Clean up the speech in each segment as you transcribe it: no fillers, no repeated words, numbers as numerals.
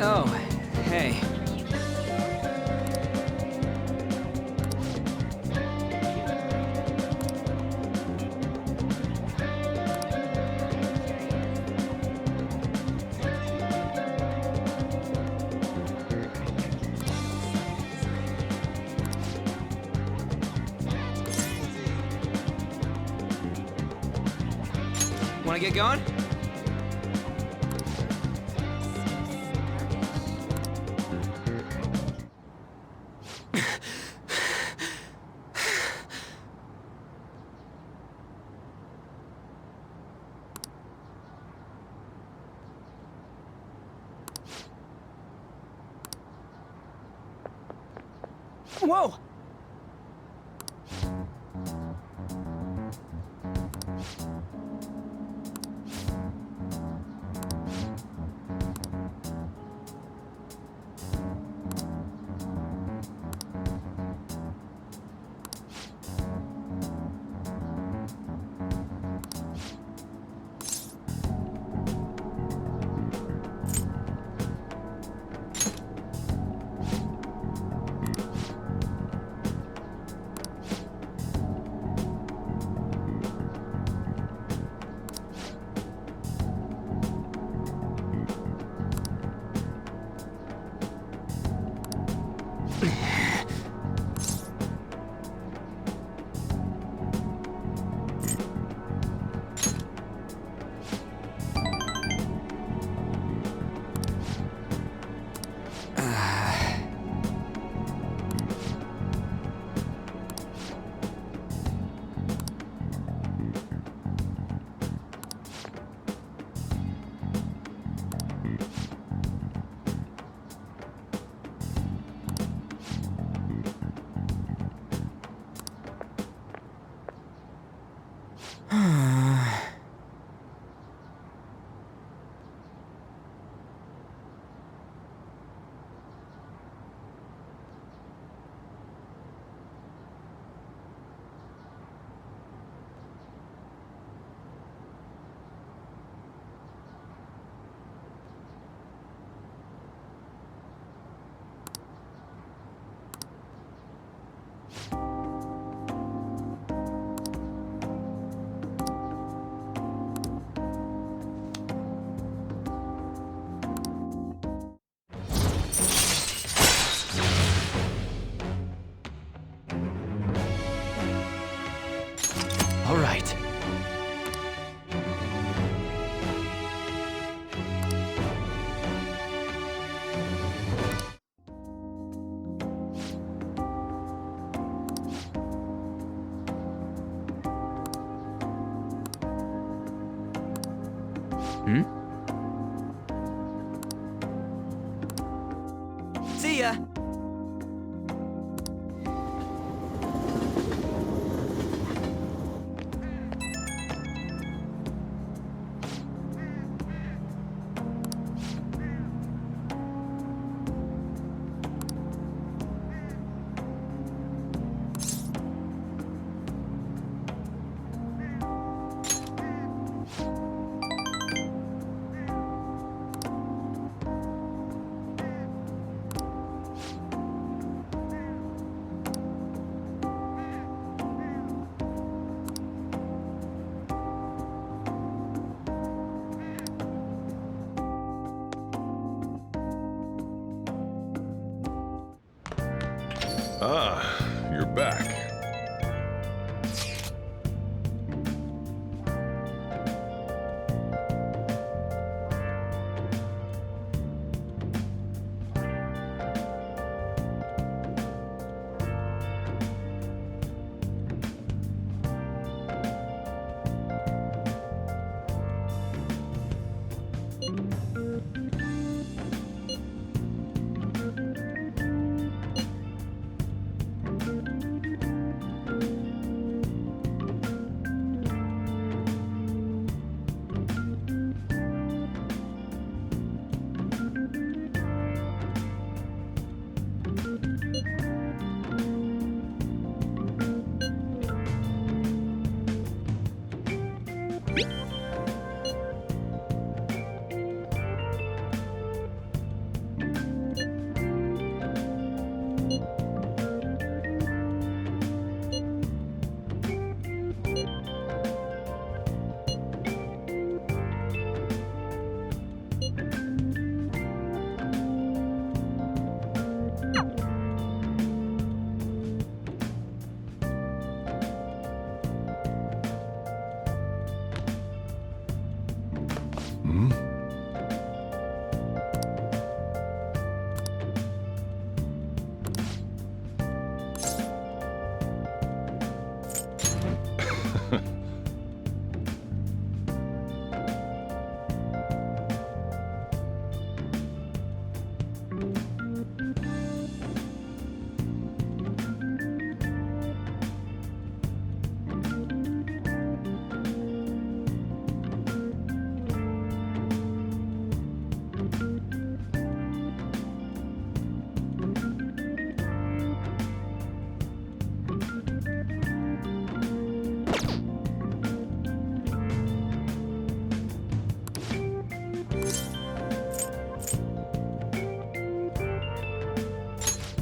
Oh, hey. Wanna get going? Whoa! All right. See ya. Ah, you're back.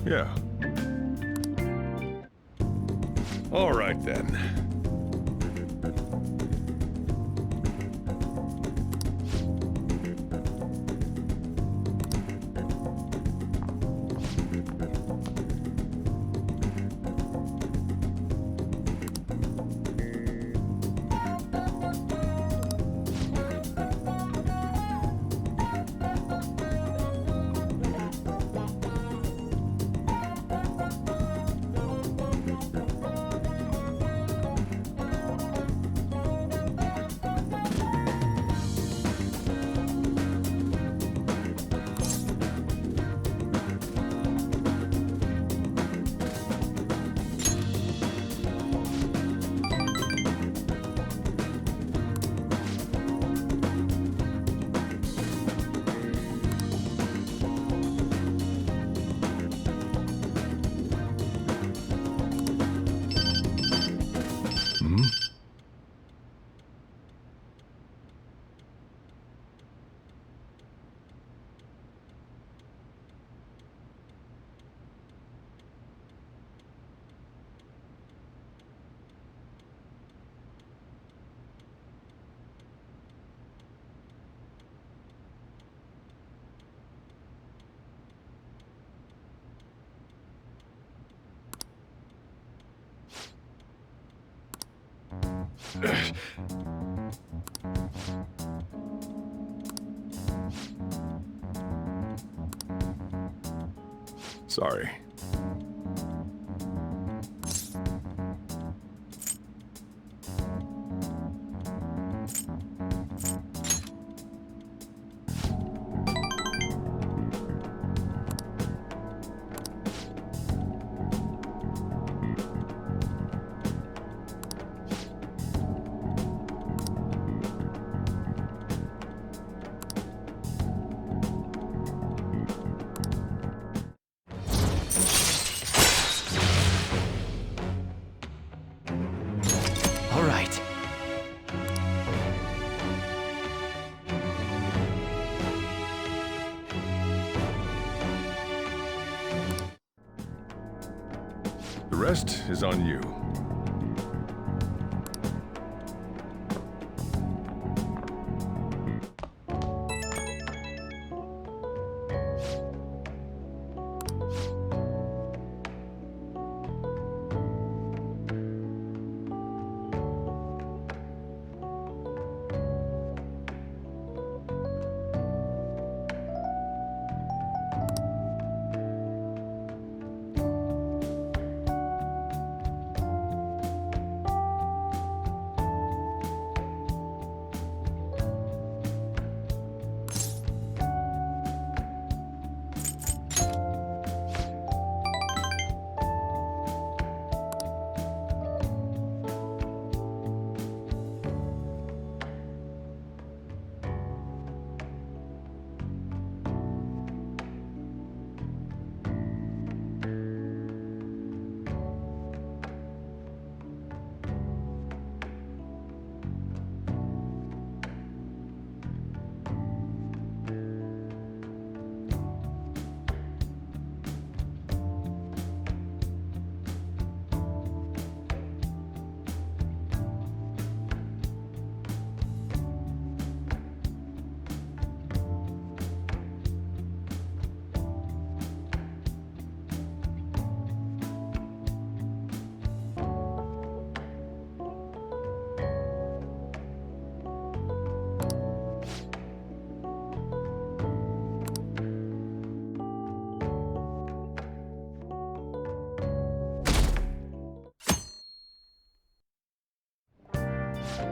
Yeah. All right then. Sorry. All right. The rest is on you.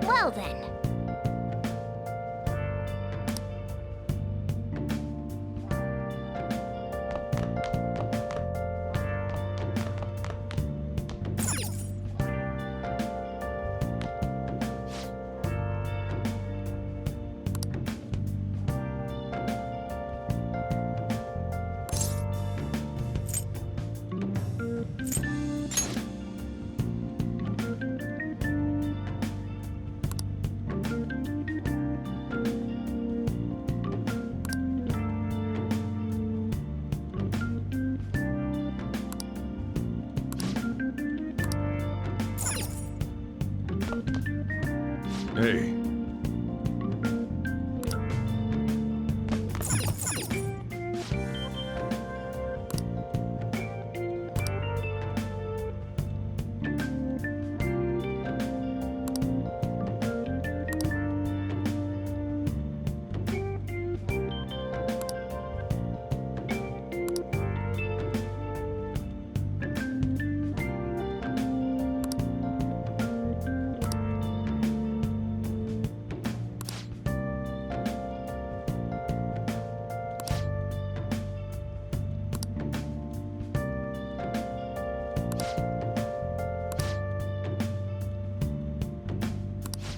Well then. Hey.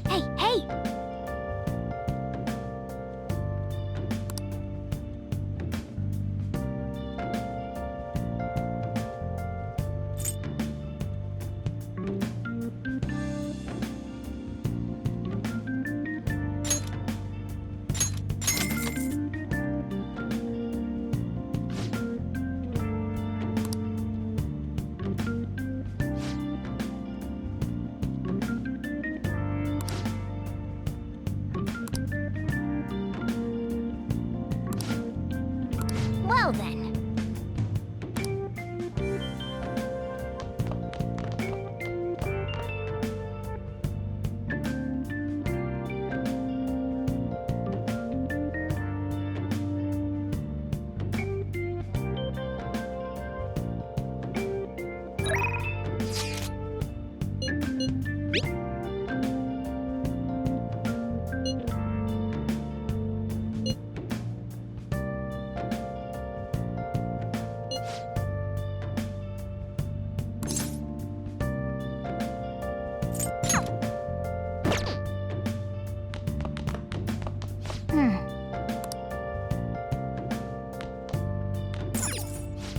Hey, hey! Well then.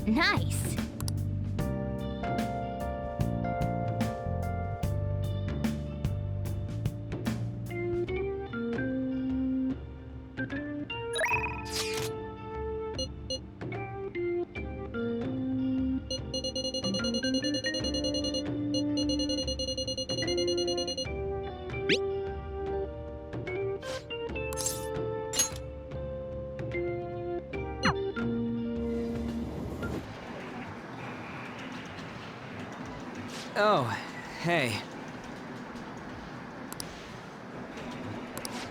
Nice. Oh, hey.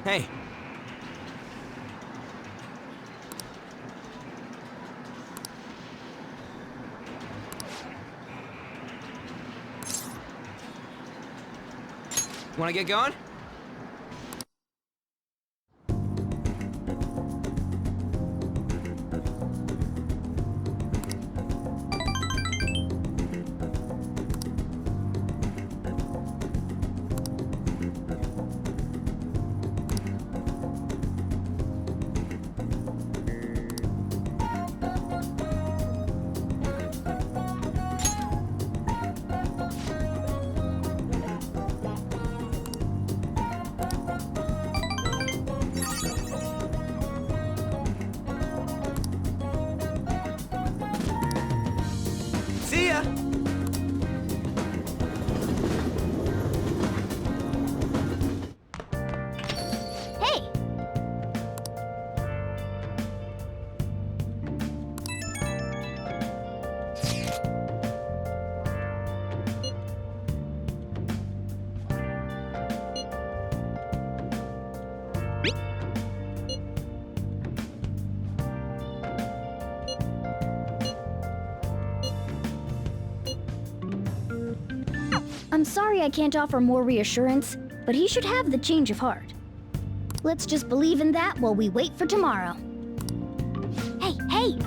Hey. Wanna get going? See ya! Hey! I'm sorry I can't offer more reassurance, but he should have the change of heart. Let's just believe in that while we wait for tomorrow. Hey, hey!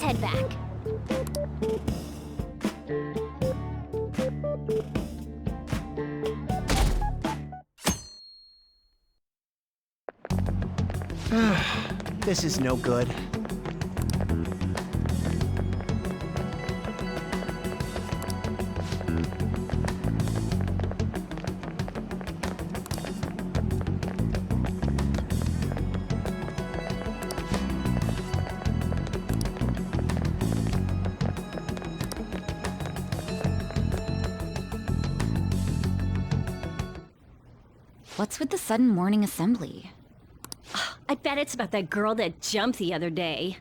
Let's head back. This is no good. What's with the sudden morning assembly? I bet it's about that girl that jumped the other day.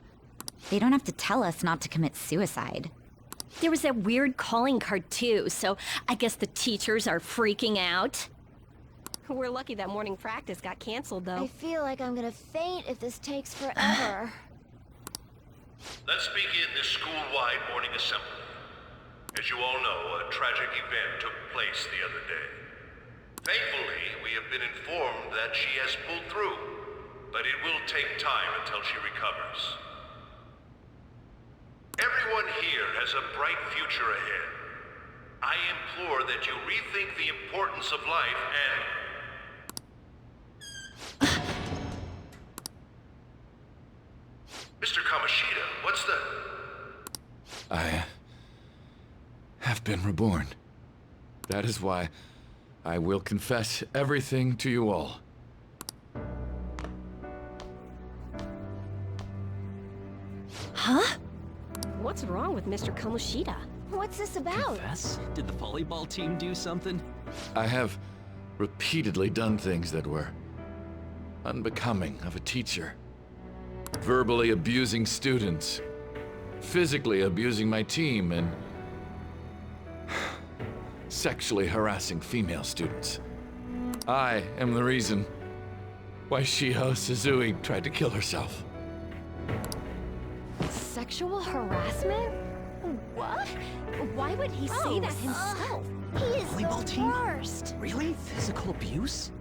They don't have to tell us not to commit suicide. There was that weird calling card too, so I guess the teachers are freaking out. We're lucky that morning practice got canceled, though. I feel like I'm gonna faint if this takes forever. Let's begin this school-wide morning assembly. As you all know, a tragic event took place the other day. Thankfully, we have been informed that she has pulled through, but it will take time until she recovers. Everyone here has a bright future ahead. I implore that you rethink the importance of life and... Mr. Kamoshida, what's the... I have been reborn. That is why I will confess everything to you all. Huh? What's wrong with Mr. Kamoshida? What's this about? Confess? Did the volleyball team do something? I have repeatedly done things that were unbecoming of a teacher. Verbally abusing students, physically abusing my team, and sexually harassing female students. I am the reason why Shiho Suzui tried to kill herself. Sexual harassment? What? Why would he say that himself? He is Volleyball the team? worst. Really? Physical abuse?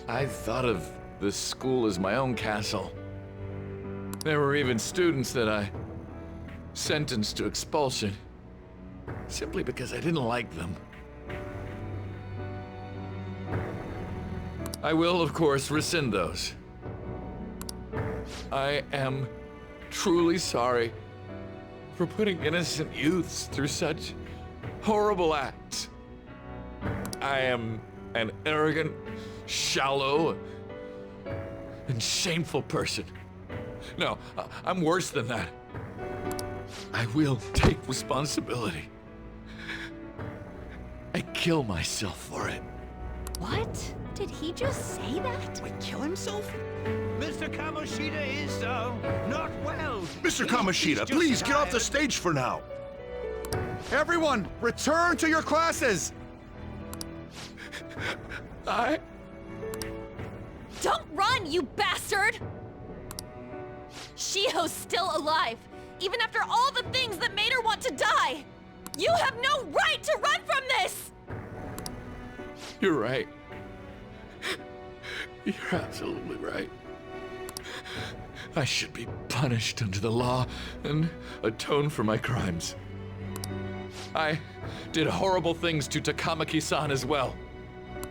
I thought of this school as my own castle. There were even students that I sentenced to expulsion, simply because I didn't like them. I will, of course, rescind those. I am truly sorry for putting innocent youths through such horrible acts. I am an arrogant, shallow, and shameful person. No, I'm worse than that. I will take responsibility. I kill myself for it. What? Did he just say that? Wait, kill himself? Mr. Kamoshida is, not well. Mr. Kamoshida, please get off the stage for now. Everyone, return to your classes! Don't run, you bastard! Shiho's still alive, even after all the things that made her want to die! You have no right to run from this! You're right. You're absolutely right. I should be punished under the law and atone for my crimes. I did horrible things to Takamaki-san as well.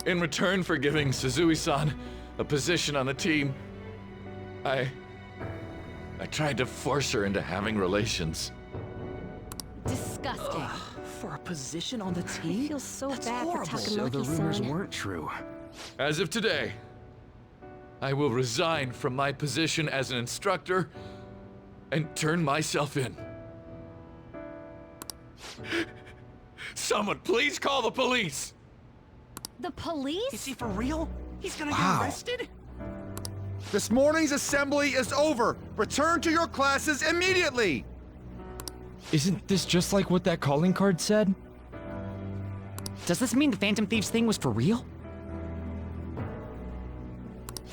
In return for giving Suzui-san a position on the team, I tried to force her into having relations. Disgusting. For a position on the team? I feel so That's bad horrible. for So the Takamaki-san. rumors weren't true. As of today, I will resign from my position as an instructor and turn myself in. Someone please call the police! The police? Is he for real? He's gonna Wow. get arrested? This morning's assembly is over. Return to your classes immediately! Isn't this just like what that calling card said? Does this mean the Phantom Thieves thing was for real?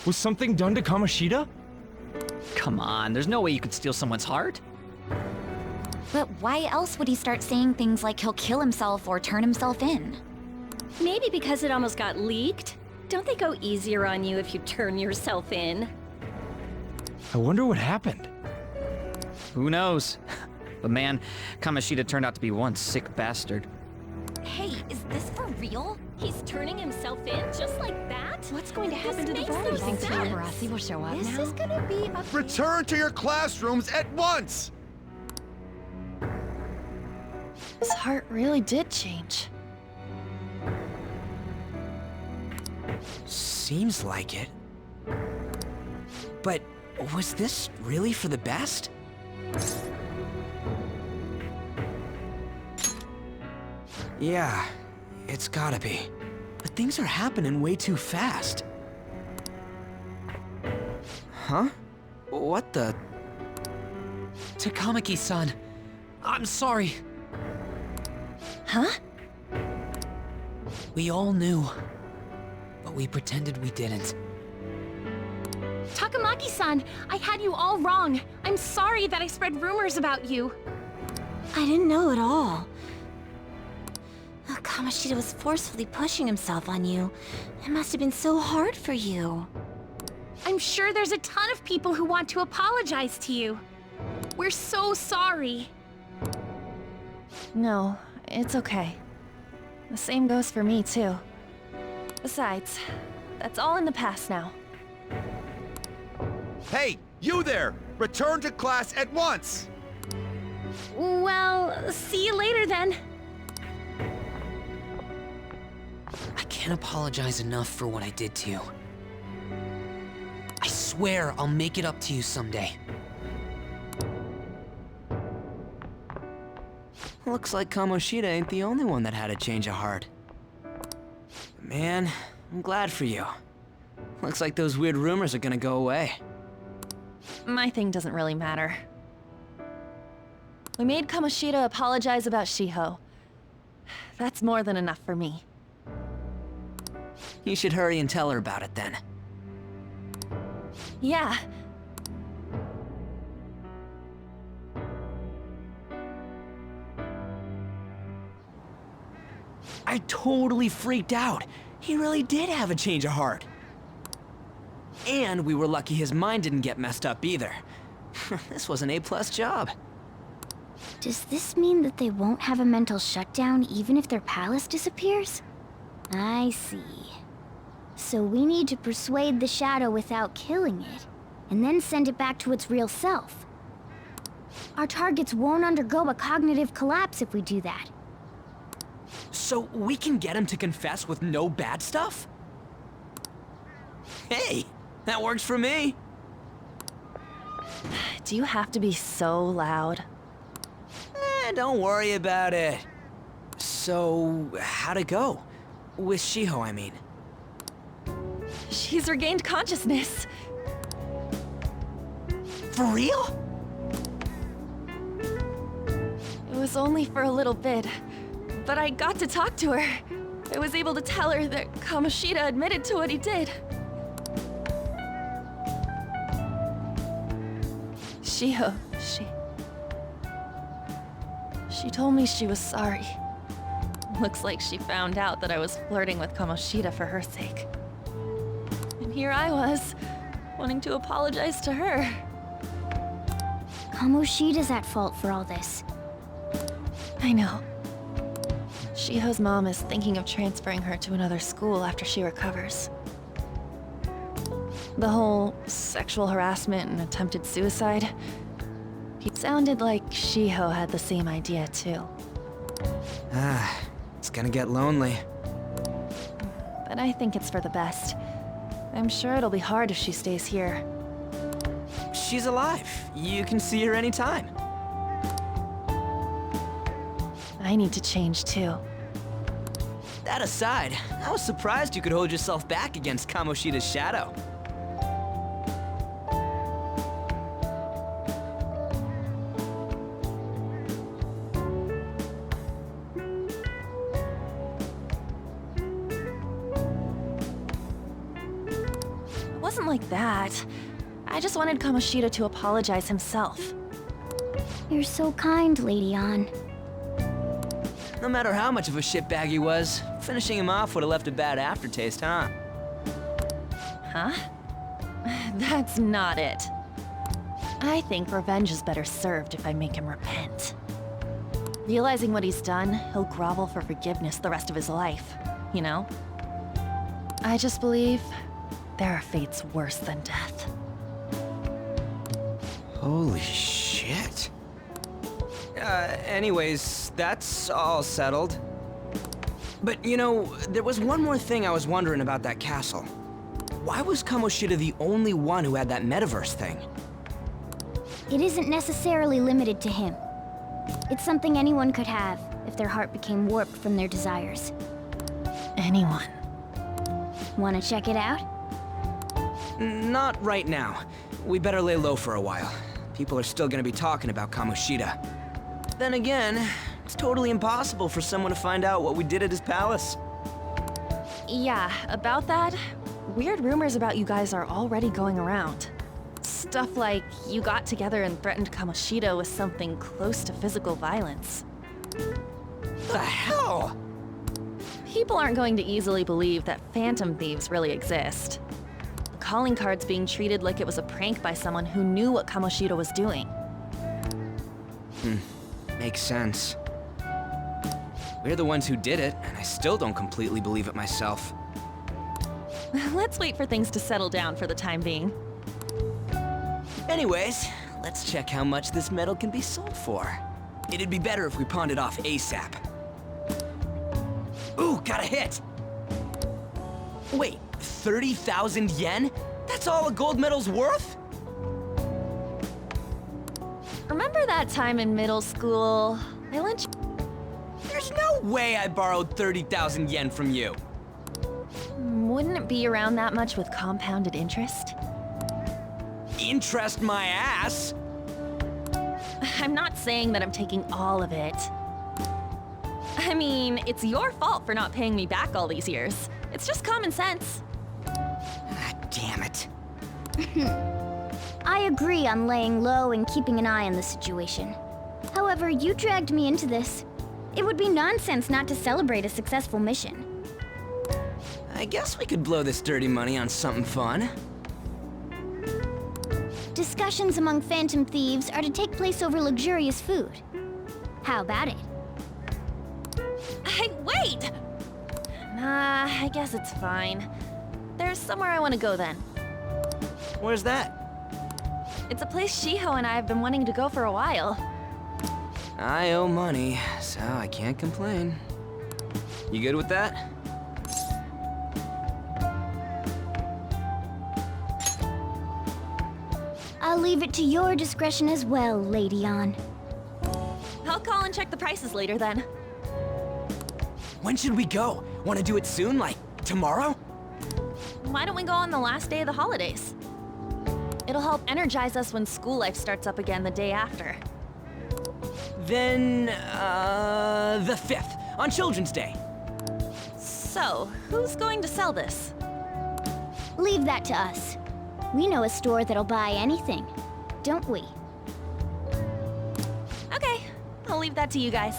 Was something done to Kamoshida? Come on, there's no way you could steal someone's heart. But why else would he start saying things like he'll kill himself or turn himself in? Maybe because it almost got leaked. Don't they go easier on you if you turn yourself in? I wonder what happened. Who knows? But man, Kamoshida turned out to be one sick bastard. Hey, is this for real? He's turning himself in just like that? What's going to happen to the makes no birds? sense. Paparazzi will show up This now. is gonna be a... Return to your classrooms at once! His heart really did change. Seems like it. But was this really for the best? Yeah, it's gotta be. But things are happening way too fast. Huh? What the? Takamaki-san, I'm sorry. Huh? We all knew, but we pretended we didn't. Takamaki-san, I had you all wrong. I'm sorry that I spread rumors about you. I didn't know at all. Oh, Kamoshida was forcefully pushing himself on you. It must have been so hard for you. I'm sure there's a ton of people who want to apologize to you. We're so sorry. No, it's okay. The same goes for me, too. Besides, that's all in the past now. Hey, you there! Return to class at once! Well, see you later then. I can't apologize enough for what I did to you. I swear I'll make it up to you someday. Looks like Kamoshida ain't the only one that had a change of heart. Man, I'm glad for you. Looks like those weird rumors are gonna go away. My thing doesn't really matter. We made Kamoshida apologize about Shiho. That's more than enough for me. You should hurry and tell her about it then. Yeah. I totally freaked out. He really did have a change of heart. And we were lucky his mind didn't get messed up either. This was an A+ job. Does this mean that they won't have a mental shutdown even if their palace disappears? I see. So we need to persuade the shadow without killing it, and then send it back to its real self. Our targets won't undergo a cognitive collapse if we do that. So we can get him to confess with no bad stuff? Hey, that works for me. Do you have to be so loud? Don't worry about it. So, how'd it go? With Shiho, I mean. She's regained consciousness. For real? It was only for a little bit, but I got to talk to her. I was able to tell her that Kamoshida admitted to what he did. Shiho, She told me she was sorry. Looks like she found out that I was flirting with Kamoshida for her sake. And here I was, wanting to apologize to her. Kamoshida's at fault for all this. I know. Shiho's mom is thinking of transferring her to another school after she recovers. The whole sexual harassment and attempted suicide, it sounded like Shiho had the same idea too. It's gonna get lonely. But I think it's for the best. I'm sure it'll be hard if she stays here. She's alive. You can see her anytime. I need to change too. That aside, I was surprised you could hold yourself back against Kamoshida's shadow. It wasn't like that. I just wanted Kamoshida to apologize himself. You're so kind, Lady Ann. No matter how much of a shitbag he was, finishing him off would have left a bad aftertaste, huh? Huh? That's not it. I think revenge is better served if I make him repent. Realizing what he's done, he'll grovel for forgiveness the rest of his life, you know? I just believe there are fates worse than death. Holy shit. Anyways, that's all settled. But you know, there was one more thing I was wondering about that castle. Why was Kamoshida the only one who had that metaverse thing? It isn't necessarily limited to him. It's something anyone could have if their heart became warped from their desires. Anyone. Wanna check it out? Not right now. We better lay low for a while. People are still gonna be talking about Kamoshida. Then again, it's totally impossible for someone to find out what we did at his palace. Yeah, about that, weird rumors about you guys are already going around. Stuff like you got together and threatened Kamoshida with something close to physical violence. The hell? People aren't going to easily believe that phantom thieves really exist. The calling card's being treated like it was a prank by someone who knew what Kamoshida was doing. Makes sense. We're the ones who did it, and I still don't completely believe it myself. Let's wait for things to settle down for the time being. Anyways, let's check how much this metal can be sold for. It'd be better if we pawned it off ASAP. Ooh, got a hit! Wait, 30,000 yen? That's all a gold medal's worth? Remember that time in middle school? I lent you... There's no way I borrowed 30,000 yen from you. Wouldn't it be around that much with compounded interest? Interest my ass! I'm not saying that I'm taking all of it. I mean, it's your fault for not paying me back all these years. It's just common sense. Ah, damn it. I agree on laying low and keeping an eye on the situation. However, you dragged me into this. It would be nonsense not to celebrate a successful mission. I guess we could blow this dirty money on something fun. Discussions among phantom thieves are to take place over luxurious food. How about it? Hey, wait! Nah, I guess it's fine. There's somewhere I want to go then. Where's that? It's a place Shiho and I have been wanting to go for a while. I owe money, so I can't complain. You good with that? I'll leave it to your discretion as well, Lady An. I'll call and check the prices later then. When should we go? Want to do it soon, like tomorrow? Why don't we go on the last day of the holidays? It'll help energize us when school life starts up again the day after. Then, the 5th, on Children's Day. So, who's going to sell this? Leave that to us. We know a store that'll buy anything, don't we? Okay, I'll leave that to you guys.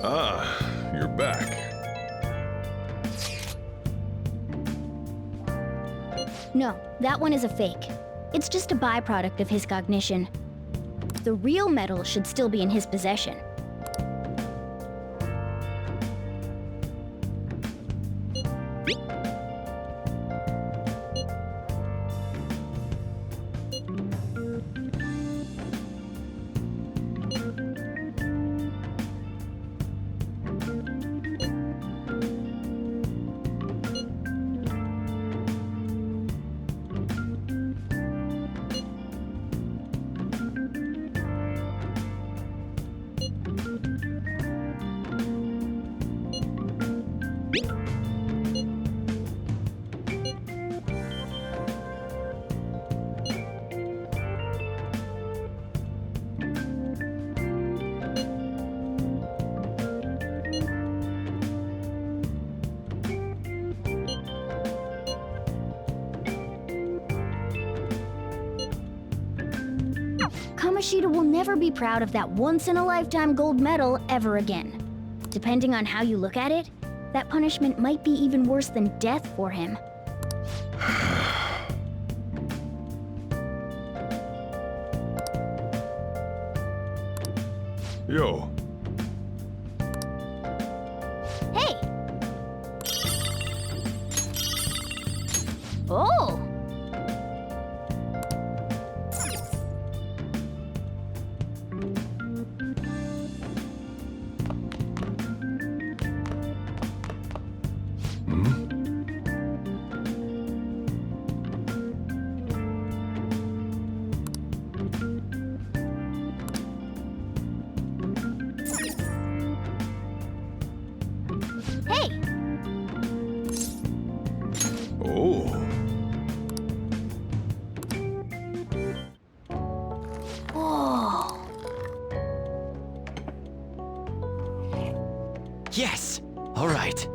Ah, you're back. No, that one is a fake. It's just a byproduct of his cognition. The real medal should still be in his possession. Kamoshida will never be proud of that once-in-a-lifetime gold medal ever again. Depending on how you look at it, That punishment might be even worse than death for him. Yo. Hey! Oh! Hey! Oh. Whoa! Yes! All right.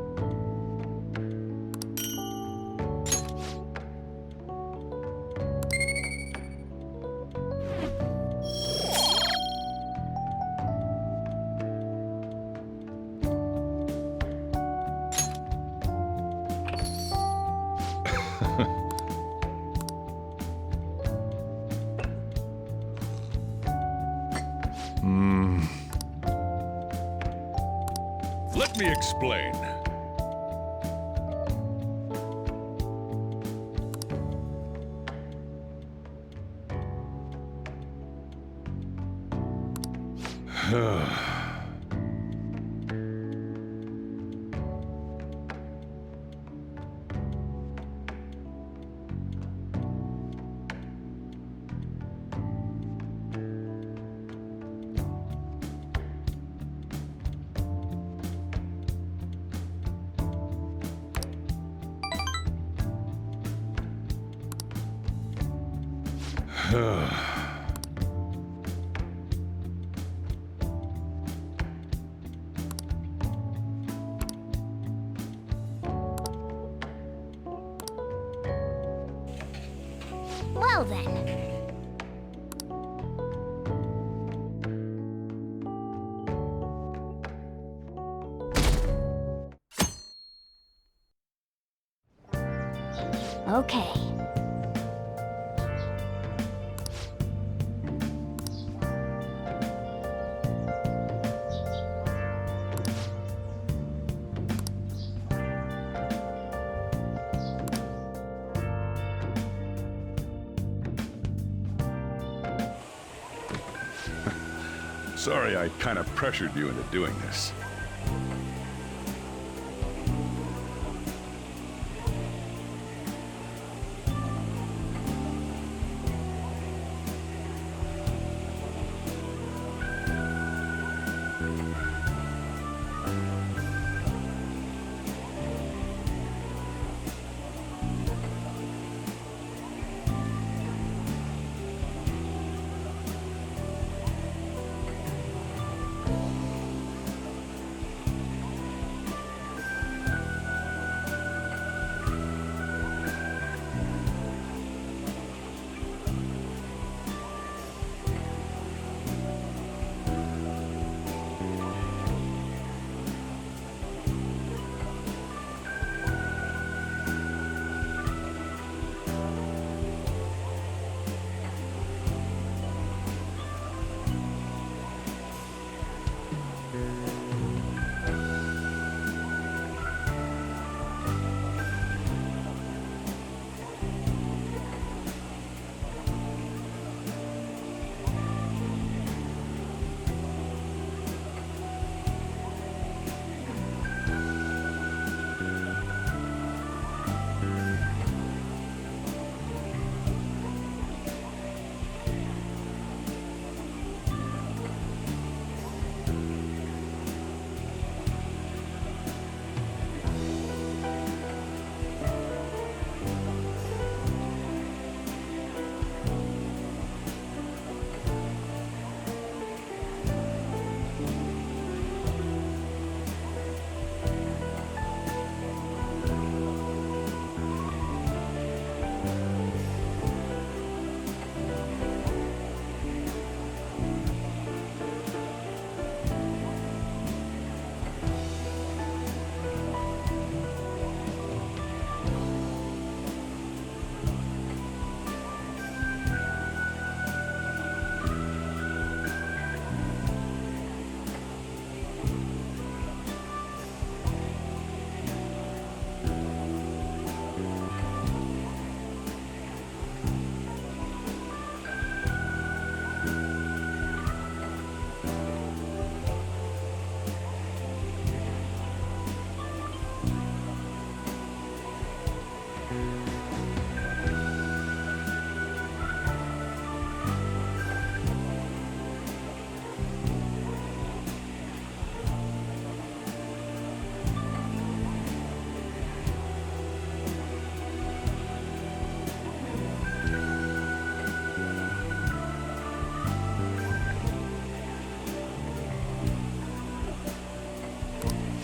Let me explain. Well then. Okay. Sorry I kind of pressured you into doing this.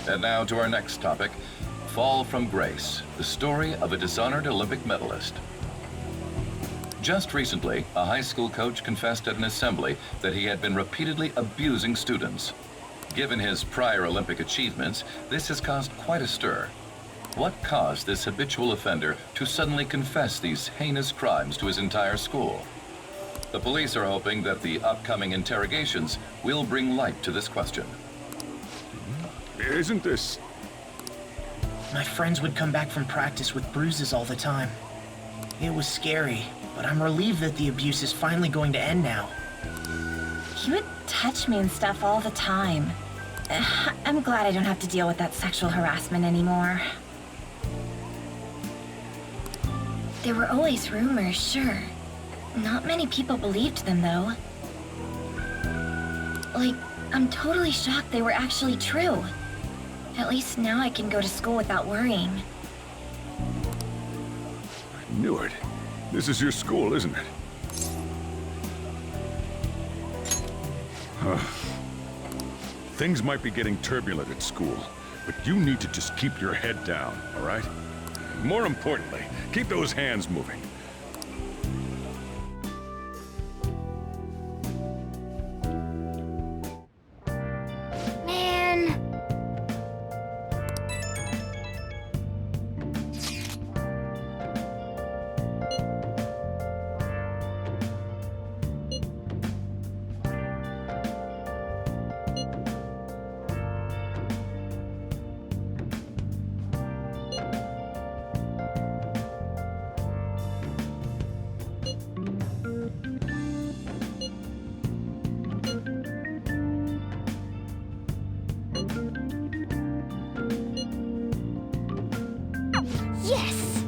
And now to our next topic, Fall from Grace, the story of a dishonored Olympic medalist. Just recently, a high school coach confessed at an assembly that he had been repeatedly abusing students. Given his prior Olympic achievements, this has caused quite a stir. What caused this habitual offender to suddenly confess these heinous crimes to his entire school? The police are hoping that the upcoming interrogations will bring light to this question. Isn't this... My friends would come back from practice with bruises all the time. It was scary, but I'm relieved that the abuse is finally going to end now. He would touch me and stuff all the time. I'm glad I don't have to deal with that sexual harassment anymore. There were always rumors, sure. Not many people believed them, though. Like, I'm totally shocked they were actually true. At least now I can go to school without worrying. I knew it. This is your school, isn't it? Things might be getting turbulent at school, but you need to just keep your head down, all right? More importantly, keep those hands moving. Man. Yes!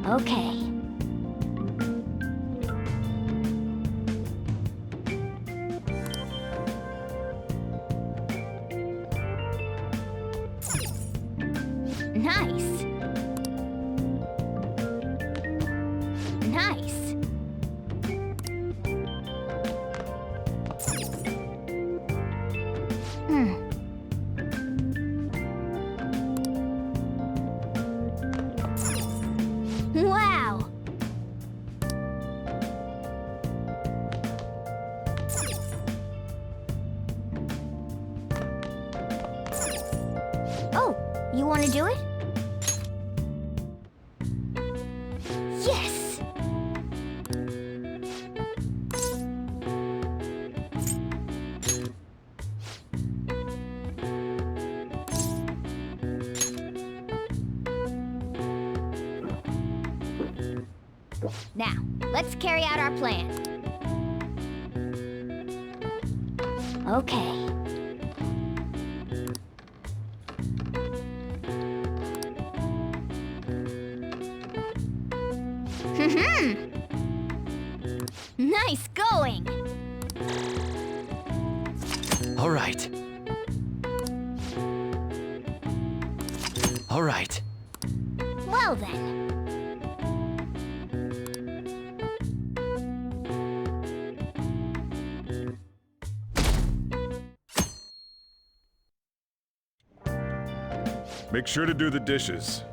Okay. Nice. Nice. Wow! Oh, you want to do it? Yes! Now, let's carry out our plan. Okay. Nice going! All right. All right. Well then. Make sure to do the dishes.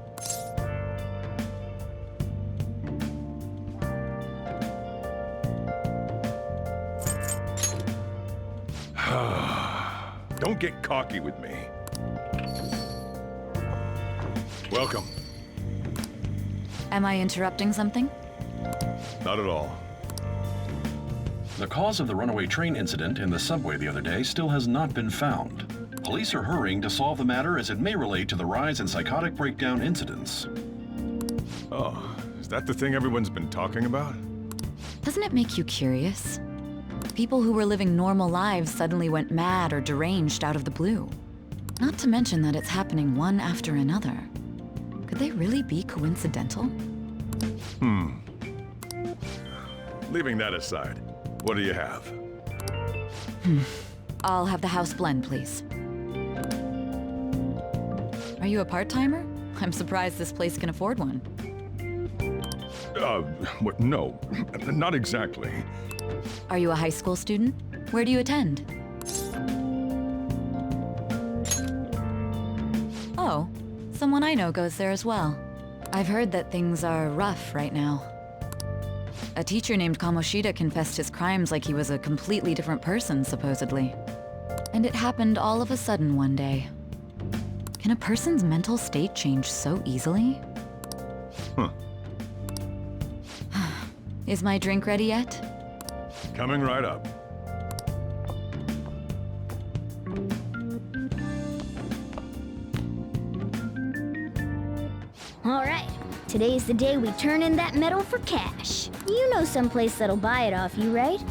Don't get cocky with me. Welcome. Am I interrupting something? Not at all. The cause of the runaway train incident in the subway the other day still has not been found. Police are hurrying to solve the matter as it may relate to the rise in psychotic breakdown incidents. Oh, is that the thing everyone's been talking about? Doesn't it make you curious? People who were living normal lives suddenly went mad or deranged out of the blue. Not to mention that it's happening one after another. Could they really be coincidental? Leaving that aside, what do you have? I'll have the house blend, please. Are you a part-timer? I'm surprised this place can afford one. What? No, not exactly. Are you a high school student? Where do you attend? Oh, someone I know goes there as well. I've heard that things are rough right now. A teacher named Kamoshida confessed his crimes like he was a completely different person, supposedly. And it happened all of a sudden one day. Can a person's mental state change so easily? Huh. Is my drink ready yet? Coming right up. Alright, today's the day we turn in that medal for cash. You know someplace that'll buy it off you, right?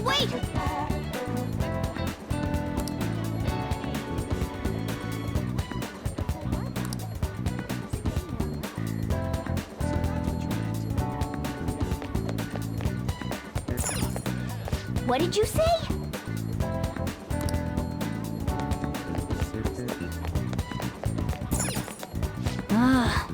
Wait! What did you say? Ah.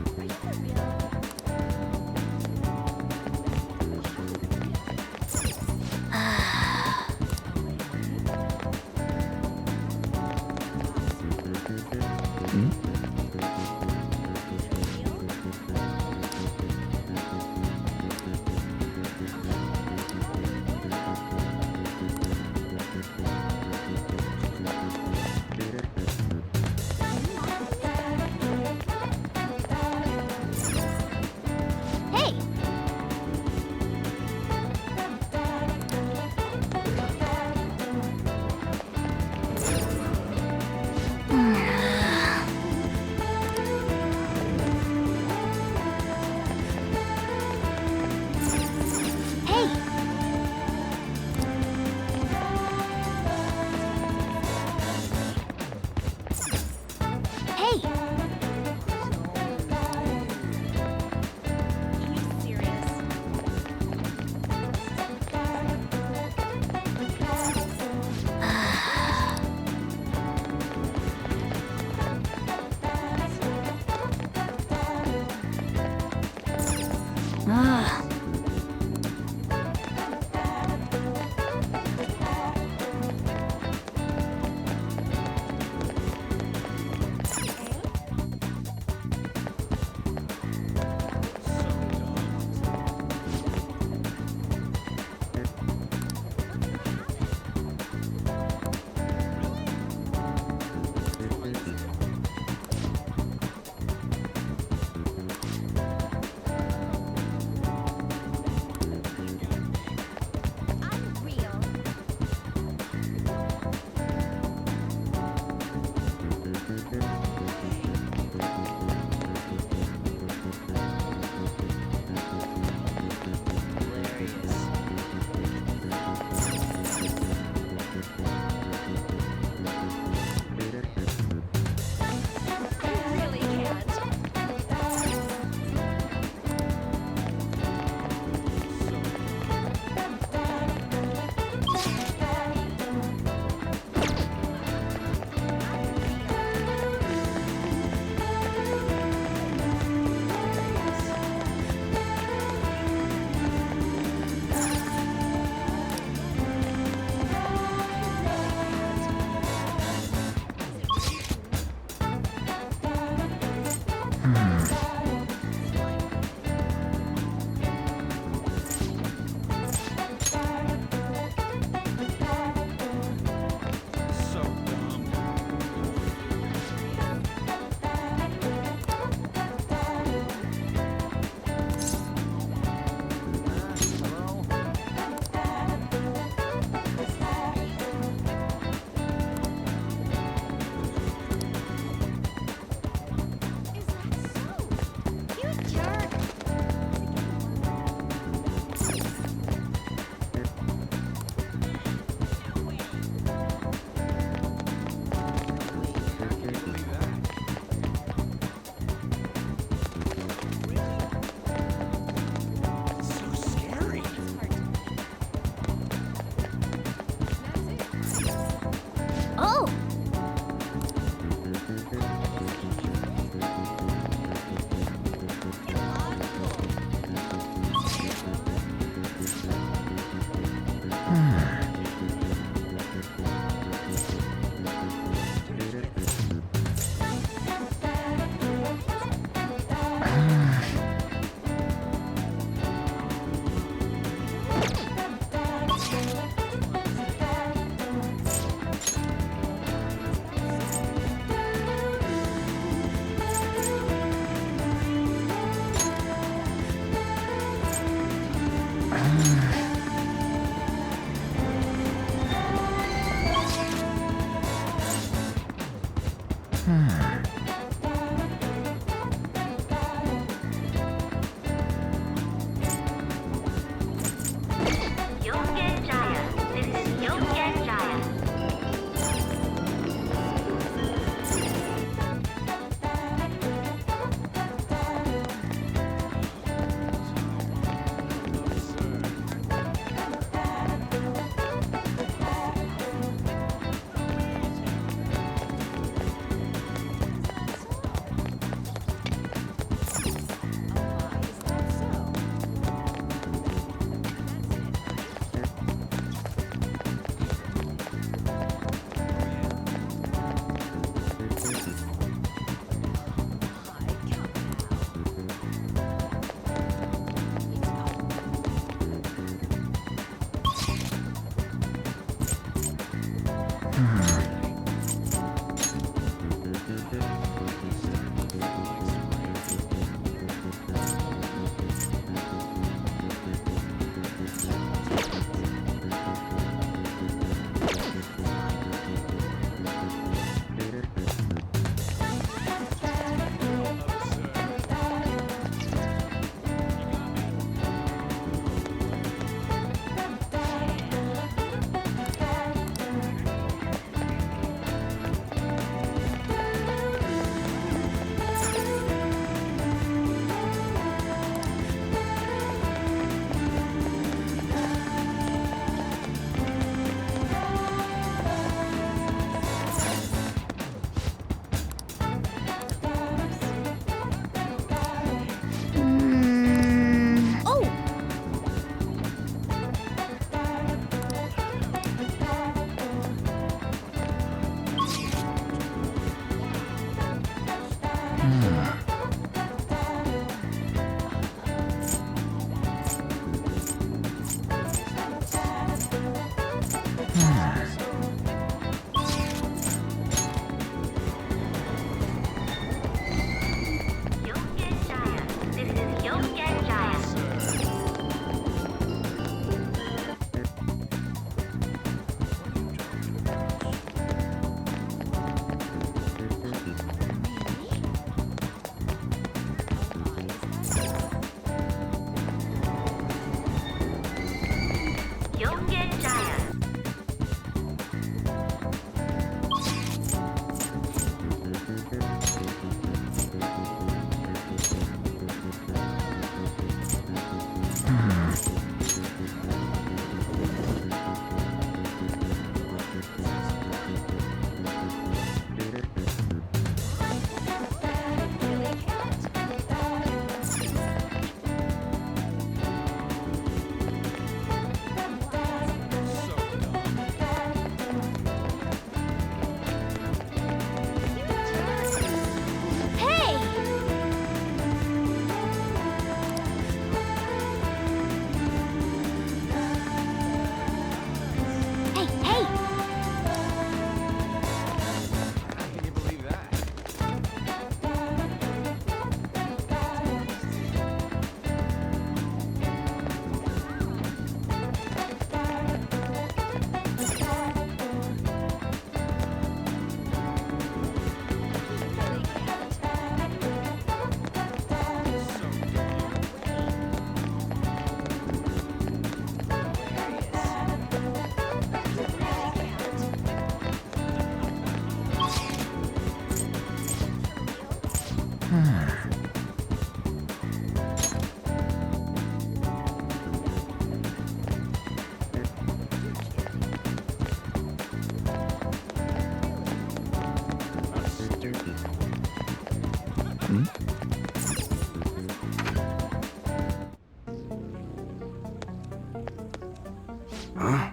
Huh?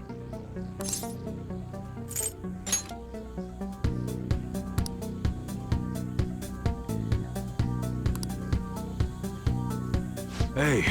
Hey.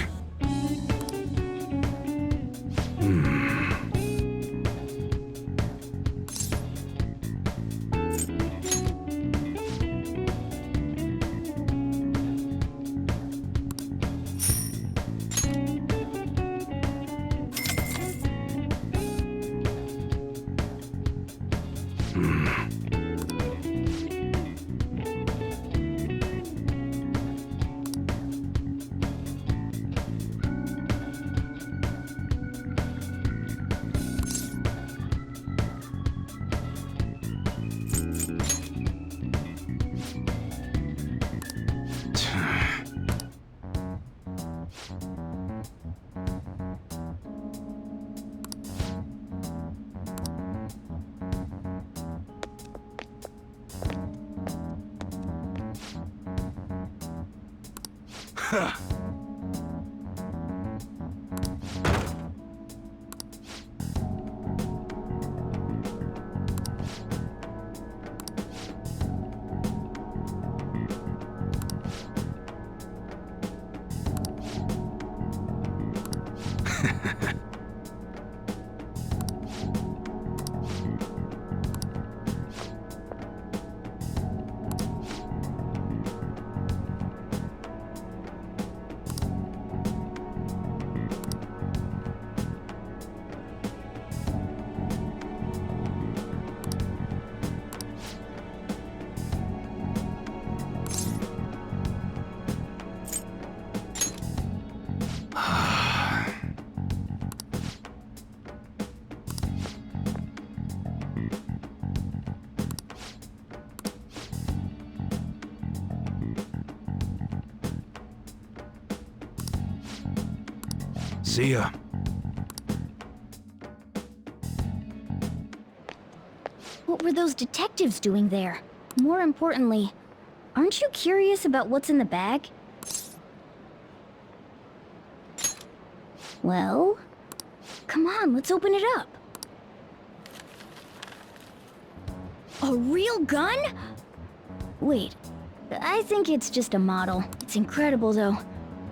See ya. What were those detectives doing there? More importantly, aren't you curious about what's in the bag? Well, come on, let's open it up. A real gun? Wait, I think it's just a model. It's incredible, though.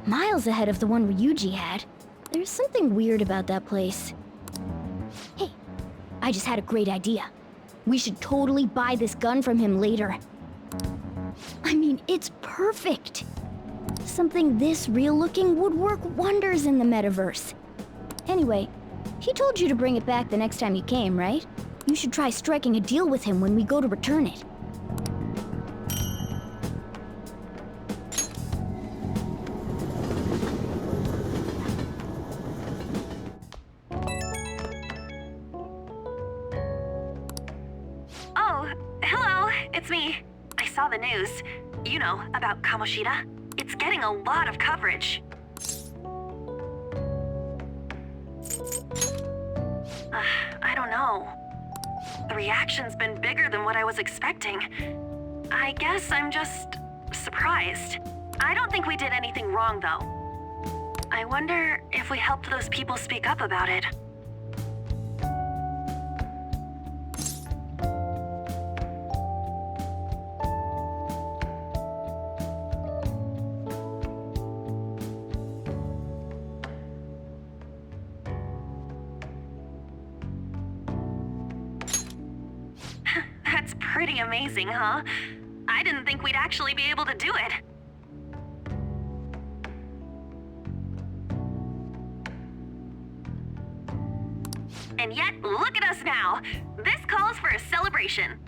Miles ahead of the one Ryuji had. There's something weird about that place. Hey, I just had a great idea. We should totally buy this gun from him later. I mean, it's perfect. Something this real-looking would work wonders in the metaverse. Anyway, he told you to bring it back the next time you came, right? You should try striking a deal with him when we go to return it. Oh, hello, it's me. I saw the news. You know, about Kamoshida. It's getting a lot of coverage. I don't know. The reaction's been bigger than what I was expecting. I guess I'm just surprised. I don't think we did anything wrong, though. I wonder if we helped those people speak up about it. That's pretty amazing, huh? I didn't think we'd actually be able to do it. And yet, look at us now. This calls for a celebration.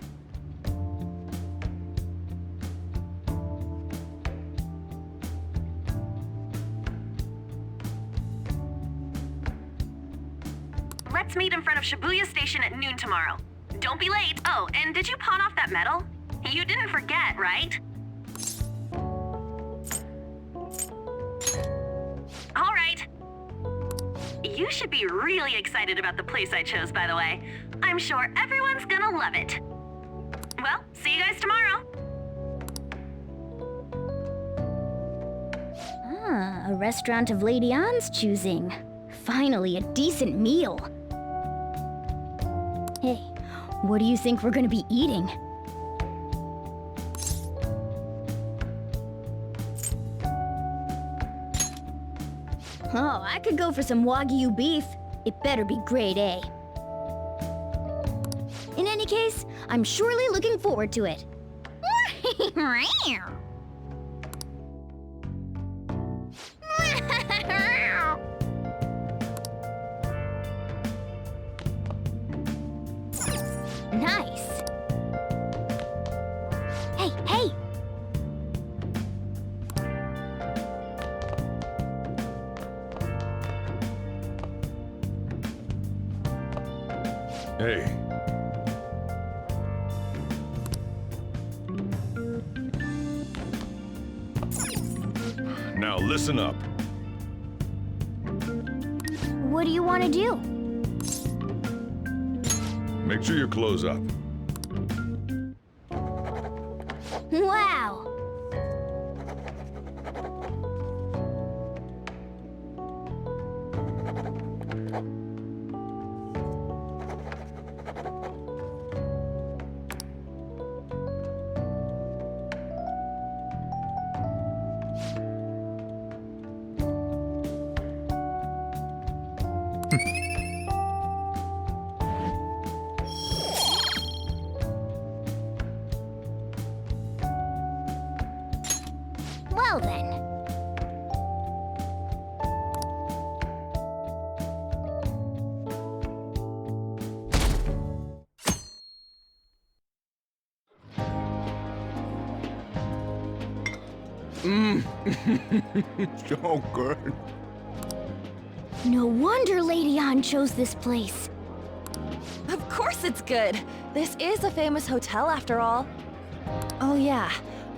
Let's meet in front of Shibuya Station at noon tomorrow. Don't be late. Oh, and did you pawn off that medal? You didn't forget, right? All right. You should be really excited about the place I chose, by the way. I'm sure everyone's gonna love it. Well, see you guys tomorrow. Ah, a restaurant of Lady Ann's choosing. Finally, a decent meal. Hey, what do you think we're gonna be eating? Oh, I could go for some Wagyu beef. It better be grade A. In any case, I'm surely looking forward to it. Nice. Hey, hey! Hey. Now listen up. What do you want to do? Make sure your clothes up. Wow! Well then. So good. No wonder Lady Ann chose this place. Of course it's good. This is a famous hotel after all. Oh yeah,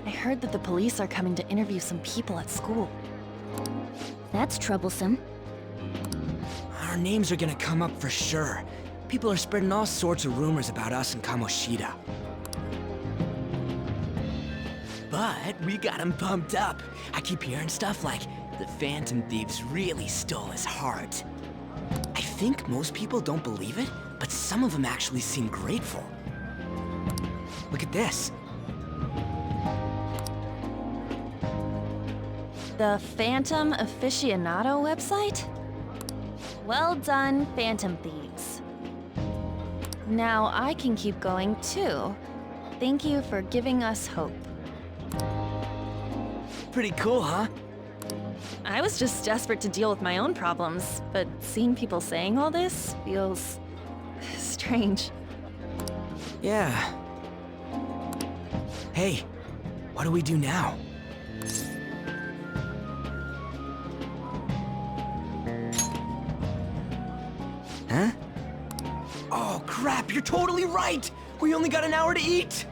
I heard that the police are coming to interview some people at school. That's troublesome. Our names are gonna come up for sure. People are spreading all sorts of rumors about us and Kamoshida. But we got him pumped up. I keep hearing stuff like the Phantom Thieves really stole his heart. I think most people don't believe it, but some of them actually seem grateful. Look at this. The Phantom Aficionado website? Well done, Phantom Thieves. Now I can keep going too. Thank you for giving us hope. Pretty cool, huh? I was just desperate to deal with my own problems, but seeing people saying all this feels strange. Yeah. Hey, what do we do now? Huh? Oh, crap, you're totally right! We only got an hour to eat!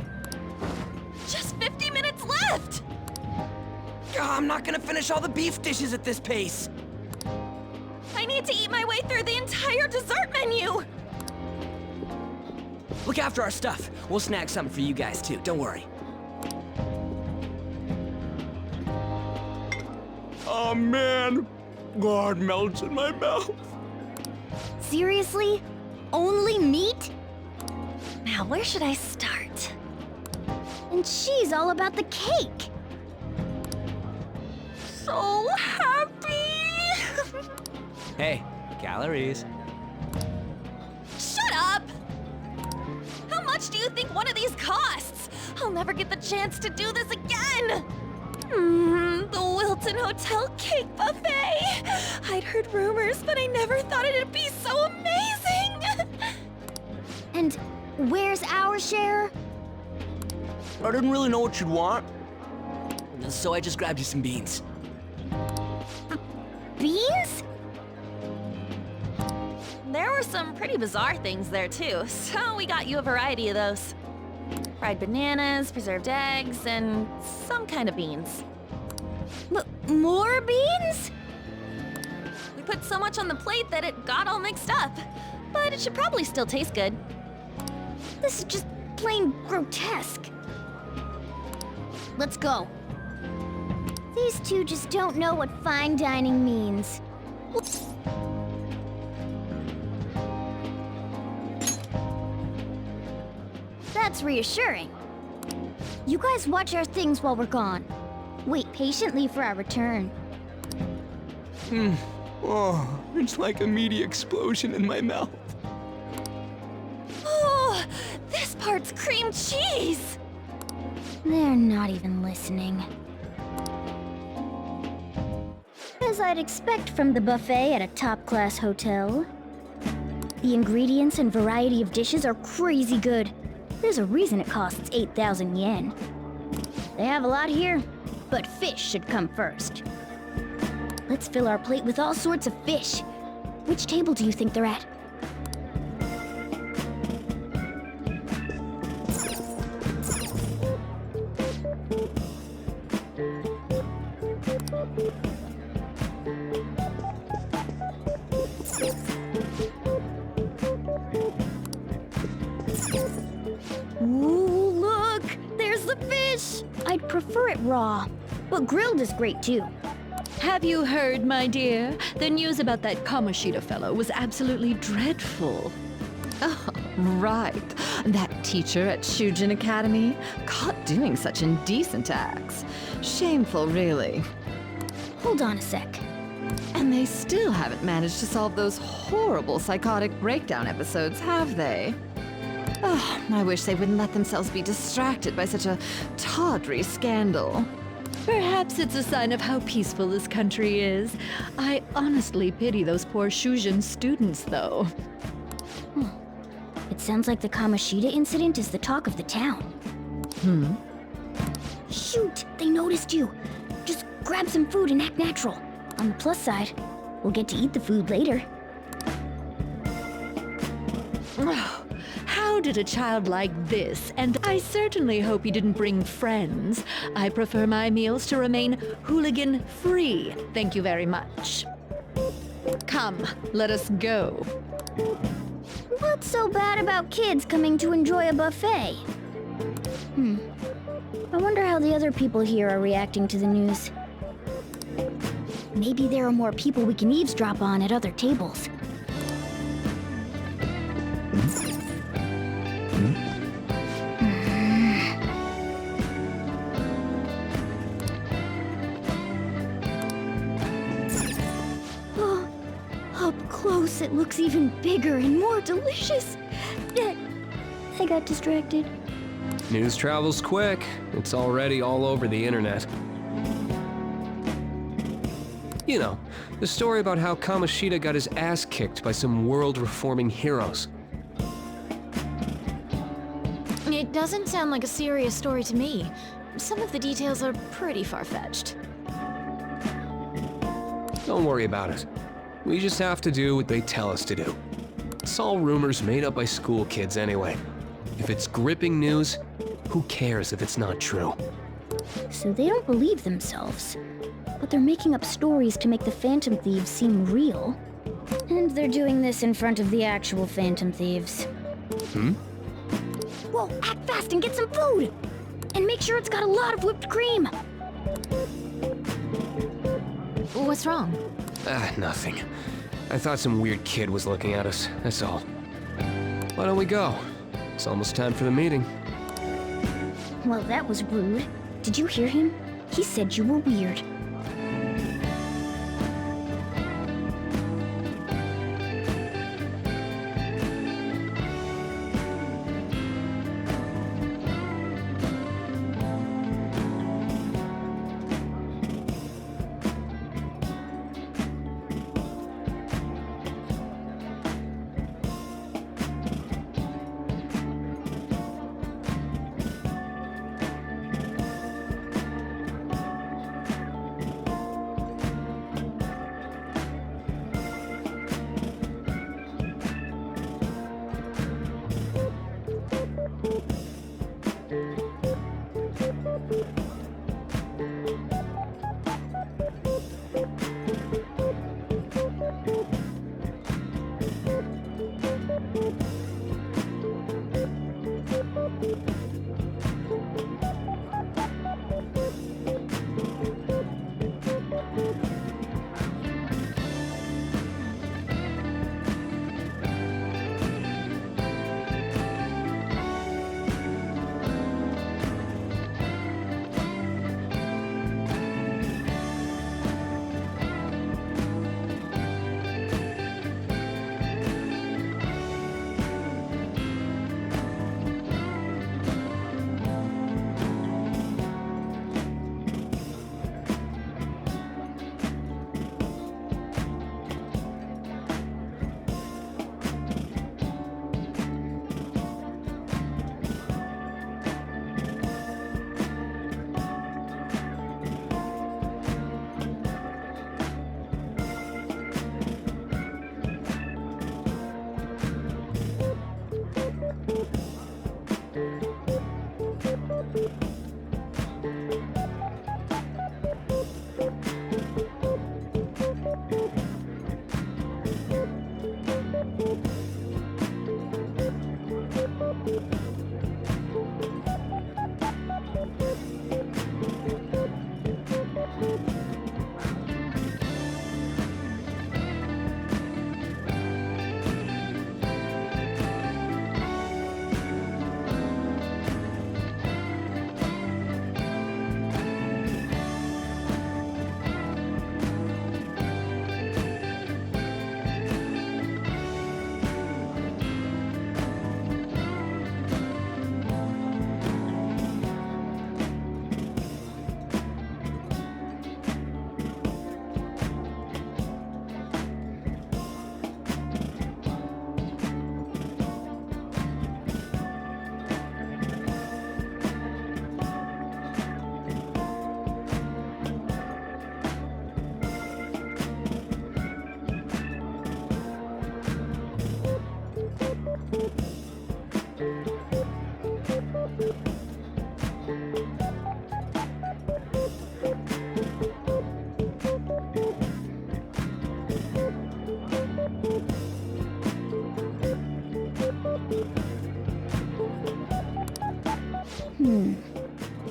Just 50 minutes left! I'm not gonna finish all the beef dishes at this pace! I need to eat my way through the entire dessert menu! Look after our stuff. We'll snag something for you guys too, don't worry. Oh man, God melts in my mouth. Seriously? Only meat? Now where should I start? And she's all about the cake. So happy! Hey, calories. Shut up! How much do you think one of these costs? I'll never get the chance to do this again! The Wilton Hotel Cake Buffet! I'd heard rumors, but I never thought it'd be so amazing! And where's our share? I didn't really know what you'd want, so I just grabbed you some beans. Beans? There were some pretty bizarre things there too, so we got you a variety of those. Fried bananas, preserved eggs, and some kind of beans. More beans? We put so much on the plate that it got all mixed up, but it should probably still taste good. This is just plain grotesque. Let's go. These two just don't know what fine dining means. That's reassuring. You guys watch our things while we're gone. Wait patiently for our return. Oh, it's like a meaty explosion in my mouth. Oh, this part's cream cheese! They're not even listening. As I'd expect from the buffet at a top-class hotel. The ingredients and variety of dishes are crazy good. There's a reason it costs 8,000 yen. They have a lot here, but fish should come first. Let's fill our plate with all sorts of fish. Which table do you think they're at? Ooh, look! There's the fish! I'd prefer it raw, but grilled is great too. Have you heard, my dear? The news about that Kamoshida fellow was absolutely dreadful. Oh, right. That teacher at Shujin Academy, caught doing such indecent acts. Shameful, really. Hold on a sec. And they still haven't managed to solve those horrible psychotic breakdown episodes, have they? Oh, I wish they wouldn't let themselves be distracted by such a tawdry scandal. Perhaps it's a sign of how peaceful this country is. I honestly pity those poor Shujin students, though. It sounds like the Kamoshida incident is the talk of the town. Shoot! They noticed you! Just grab some food and act natural. On the plus side, we'll get to eat the food later. How did a child like this, and I certainly hope he didn't bring friends. I prefer my meals to remain hooligan-free. Thank you very much. Come, let us go. What's so bad about kids coming to enjoy a buffet? I wonder how the other people here are reacting to the news. Maybe there are more people we can eavesdrop on at other tables. Up close, it looks even bigger and more delicious. I got distracted. News travels quick. It's already all over the internet. You know, the story about how Kamoshida got his ass kicked by some world-reforming heroes. It doesn't sound like a serious story to me. Some of the details are pretty far-fetched. Don't worry about it. We just have to do what they tell us to do. It's all rumors made up by school kids anyway. If it's gripping news, who cares if it's not true? So they don't believe themselves. But they're making up stories to make the Phantom Thieves seem real. And they're doing this in front of the actual Phantom Thieves. Whoa, act fast and get some food! And make sure it's got a lot of whipped cream! What's wrong? Nothing. I thought some weird kid was looking at us, that's all. Why don't we go? It's almost time for the meeting. Well, that was rude. Did you hear him? He said you were weird.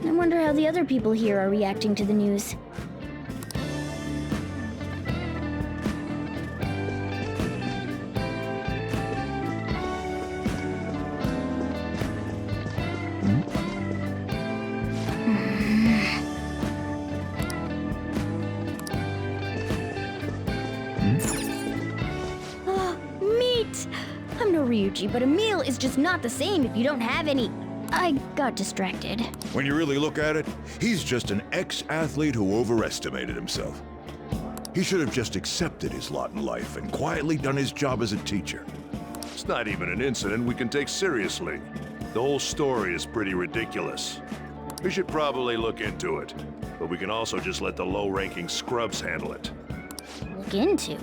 I wonder how the other people here are reacting to the news. Meat! I'm no Ryuji, but a meal is just not the same if you don't have any. I got distracted. When you really look at it, he's just an ex-athlete who overestimated himself. He should have just accepted his lot in life and quietly done his job as a teacher. It's not even an incident we can take seriously. The whole story is pretty ridiculous. We should probably look into it, but we can also just let the low-ranking scrubs handle it. Look into?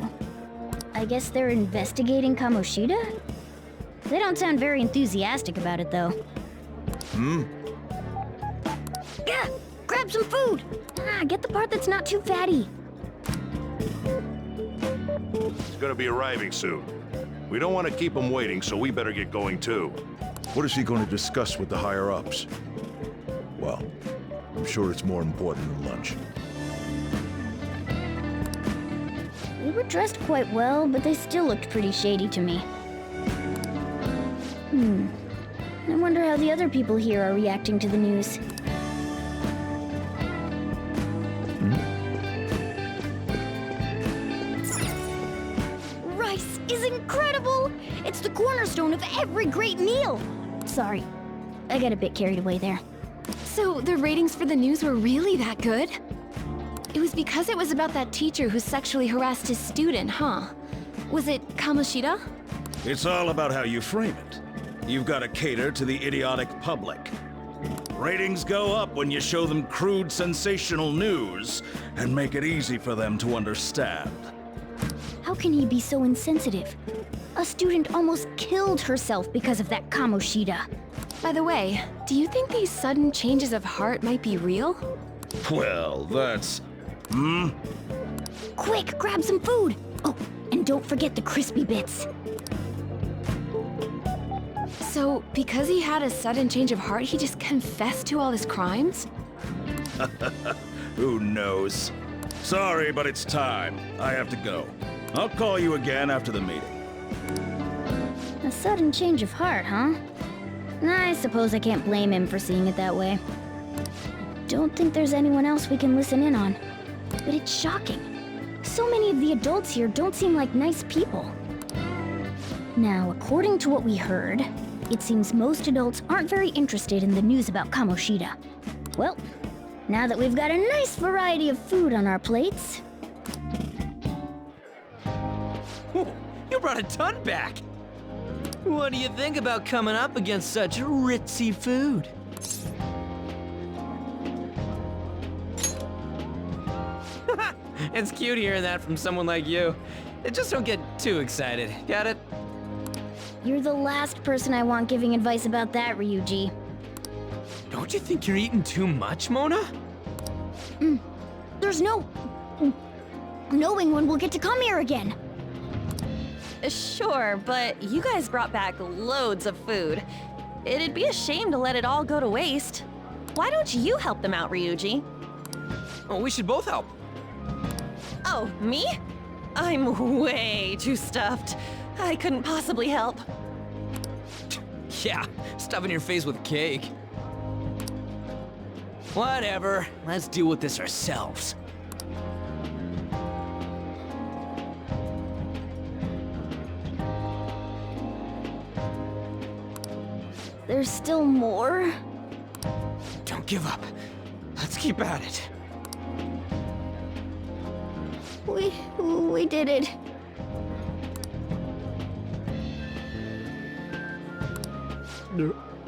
I guess they're investigating Kamoshida? They don't sound very enthusiastic about it, though. Yeah, grab some food! Get the part that's not too fatty. He's gonna be arriving soon. We don't want to keep him waiting, so we better get going too. What is he going to discuss with the higher-ups? Well, I'm sure it's more important than lunch. They were dressed quite well, but they still looked pretty shady to me. I wonder how the other people here are reacting to the news. Rice is incredible! It's the cornerstone of every great meal! Sorry, I got a bit carried away there. So the ratings for the news were really that good? It was because it was about that teacher who sexually harassed his student, huh? Was it Kamoshida? It's all about how you frame it. You've got to cater to the idiotic public. Ratings go up when you show them crude, sensational news and make it easy for them to understand. How can he be so insensitive? A student almost killed herself because of that Kamoshida. By the way, do you think these sudden changes of heart might be real? Well, that's... Quick, grab some food! Oh, and don't forget the crispy bits. So, because he had a sudden change of heart, he just confessed to all his crimes? Who knows? Sorry, but it's time. I have to go. I'll call you again after the meeting. A sudden change of heart, huh? I suppose I can't blame him for seeing it that way. Don't think there's anyone else we can listen in on. But it's shocking. So many of the adults here don't seem like nice people. Now, according to what we heard, it seems most adults aren't very interested in the news about Kamoshida. Well, now that we've got a nice variety of food on our plates... You brought a ton back! What do you think about coming up against such ritzy food? It's cute hearing that from someone like you. Just don't get too excited, got it? You're the last person I want giving advice about that, Ryuji. Don't you think you're eating too much, Mona? There's no knowing when we'll get to come here again. Sure, but you guys brought back loads of food. It'd be a shame to let it all go to waste. Why don't you help them out, Ryuji? Oh, we should both help. Oh, me? I'm way too stuffed. I couldn't possibly help. Yeah, stuffing your face with cake. Whatever, let's deal with this ourselves. There's still more? Don't give up. Let's keep at it. We did it.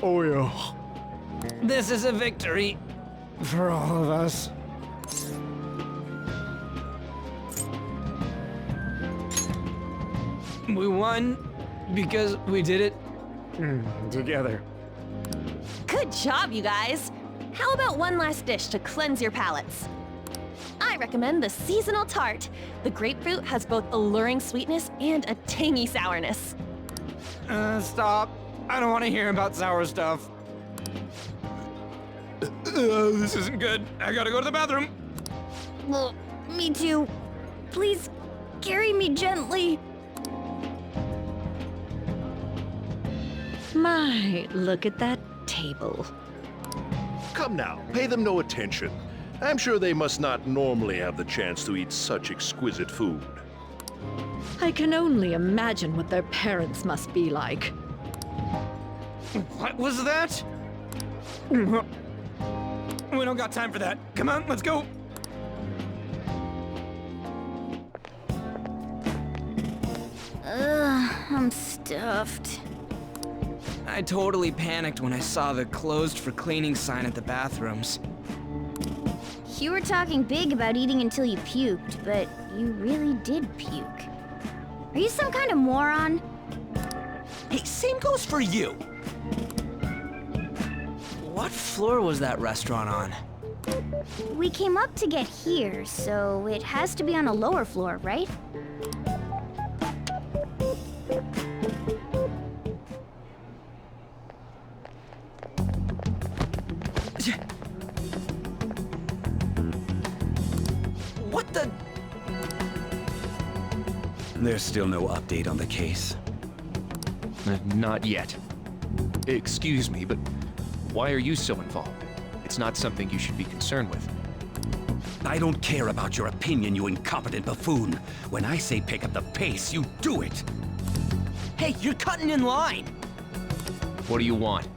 Oh yeah. This is a victory for all of us. We won because we did it together. Good job, you guys. How about one last dish to cleanse your palates? I recommend the seasonal tart. The grapefruit has both alluring sweetness and a tangy sourness. Stop. I don't want to hear about sour stuff. This isn't good. I gotta go to the bathroom. Well, me too. Please, carry me gently. My, look at that table. Come now, pay them no attention. I'm sure they must not normally have the chance to eat such exquisite food. I can only imagine what their parents must be like. What was that? We don't got time for that. Come on, let's go. I'm stuffed. I totally panicked when I saw the closed for cleaning sign at the bathrooms. You were talking big about eating until you puked, but you really did puke. Are you some kind of moron? Hey, same goes for you. What floor was that restaurant on? We came up to get here, so it has to be on a lower floor, right? What the? There's still no update on the case. Not yet. Excuse me, but why are you so involved? It's not something you should be concerned with. I don't care about your opinion, you incompetent buffoon. When I say pick up the pace, you do it. Hey, you're cutting in line. What do you want?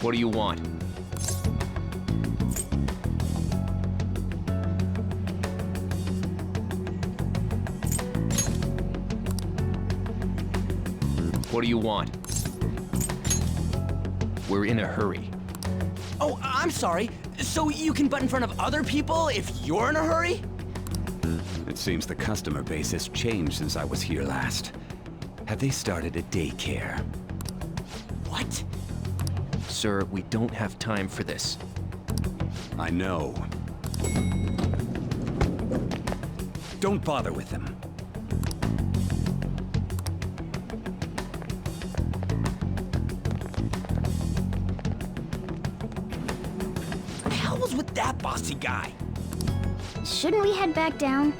What do you want? What do you want? We're in a hurry. Oh, I'm sorry. So you can butt in front of other people if you're in a hurry? It seems the customer base has changed since I was here last. Have they started a daycare? What? Sir, we don't have time for this. I know. Don't bother with them. What the hell was with that bossy guy? Shouldn't we head back down?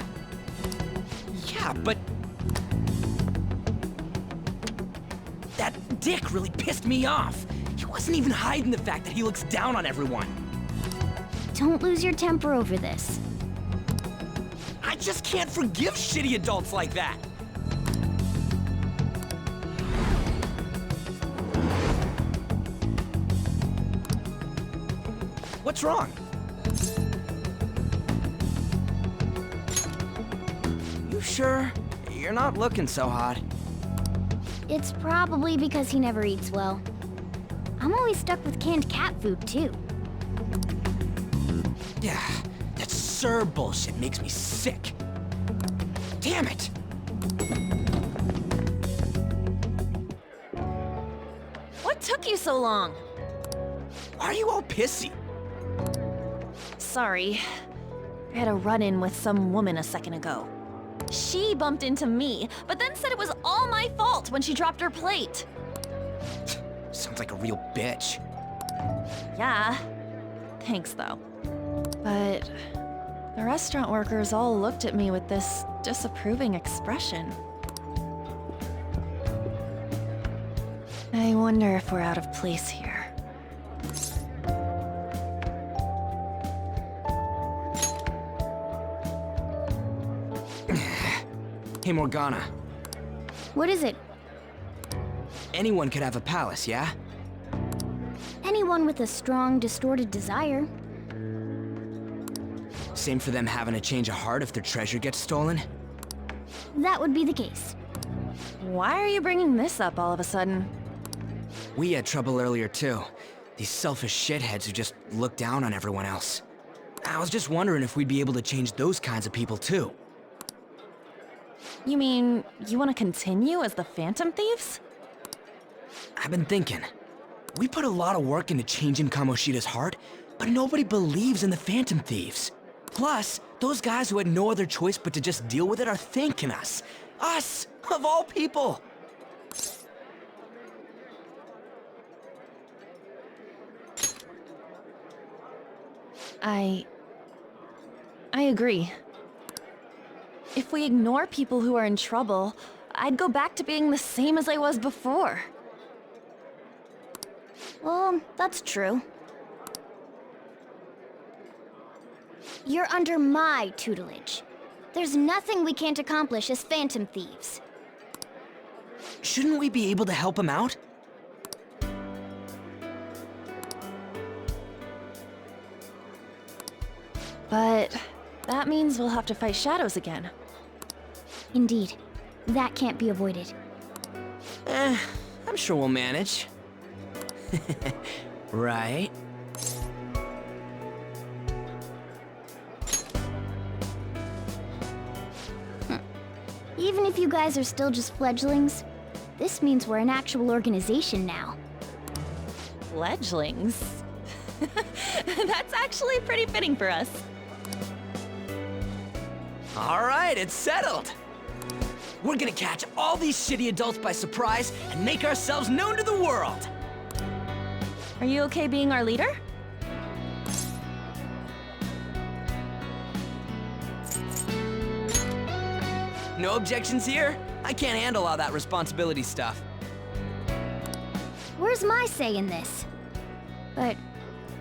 Yeah, but... that dick really pissed me off. He wasn't even hiding the fact that he looks down on everyone. Don't lose your temper over this. I just can't forgive shitty adults like that. What's wrong? You sure? You're not looking so hot. It's probably because he never eats well. I'm always stuck with canned cat food, too. Yeah, that's absurd bullshit makes me sick. Damn it! What took you so long? Why are you all pissy? Sorry. I had a run-in with some woman a second ago. She bumped into me, but then said it was all my fault when she dropped her plate. Sounds like a real bitch. Yeah. Thanks, though. But the restaurant workers all looked at me with this disapproving expression. I wonder if we're out of place here. Hey, Morgana. What is it? Anyone could have a palace, yeah? Anyone with a strong, distorted desire. Same for them having a change of heart if their treasure gets stolen? That would be the case. Why are you bringing this up all of a sudden? We had trouble earlier too. These selfish shitheads who just look down on everyone else. I was just wondering if we'd be able to change those kinds of people too. You mean, you want to continue as the Phantom Thieves? I've been thinking. We put a lot of work into changing Kamoshida's heart, but nobody believes in the Phantom Thieves. Plus, those guys who had no other choice but to just deal with it are thanking us. Us, of all people! I agree. If we ignore people who are in trouble, I'd go back to being the same as I was before. Well, that's true. You're under my tutelage. There's nothing we can't accomplish as Phantom Thieves. Shouldn't we be able to help him out? But that means we'll have to fight shadows again. Indeed. That can't be avoided. I'm sure we'll manage. Right? Even if you guys are still just fledglings, this means we're an actual organization now. Fledglings? That's actually pretty fitting for us. All right, it's settled. We're gonna catch all these shitty adults by surprise and make ourselves known to the world. Are you okay being our leader? No objections here? I can't handle all that responsibility stuff. Where's my say in this? But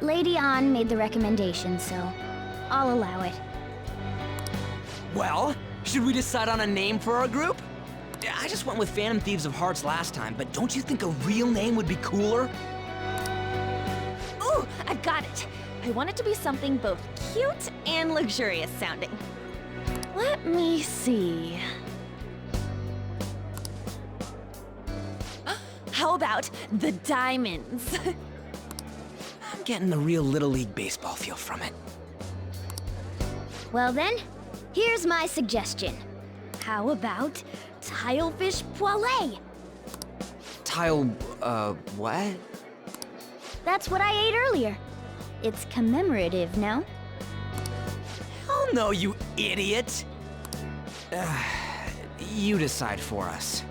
Lady An made the recommendation, so I'll allow it. Well, should we decide on a name for our group? I just went with Phantom Thieves of Hearts last time, but don't you think a real name would be cooler? Ooh, I've got it. I want it to be something both cute and luxurious sounding. Let me see. How about the Diamonds? I'm getting the real Little League Baseball feel from it. Well then, here's my suggestion. How about Tilefish Poêlée? What? That's what I ate earlier. It's commemorative, no? Hell no, you idiot! You decide for us.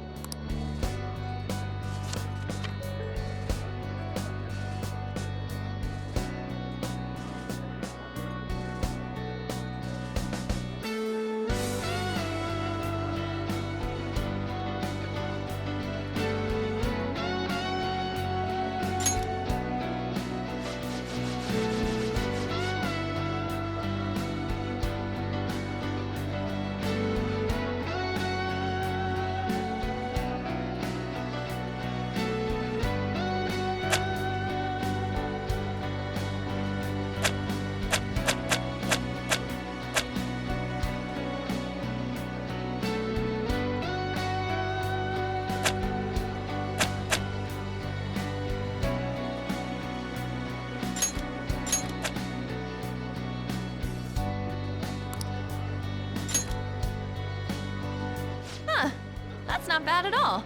That's not bad at all.